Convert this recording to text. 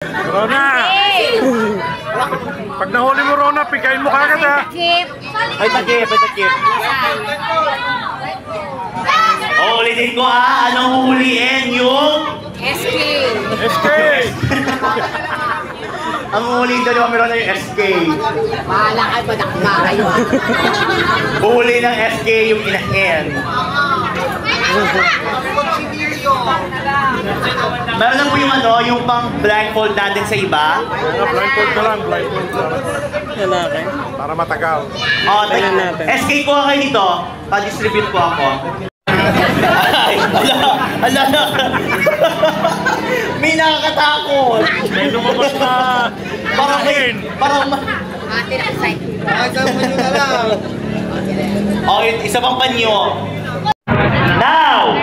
Rona! Pag nahuli mo, Rona, pikain mo kagad ha. Ay, takip, ay takip. Ulitin ko ha, anong huliin yung? SK. SK! Ang huliin doon yung meron na yung SK. Bahala kayo, madakma kayo. Huli ng SK yung inahin. Meron na po yung ano, yung pang blindfold natin sa iba. Blindfold na lang, blindfold na lang. Lalaki. Para matagal. Oh, Tingnan natin. SK ko kayo dito. Pa-distribute po ako. Ay, ala. May nakakatakot. May lumabas na Parang Ate na side. Oh, isa pang panyo. Now!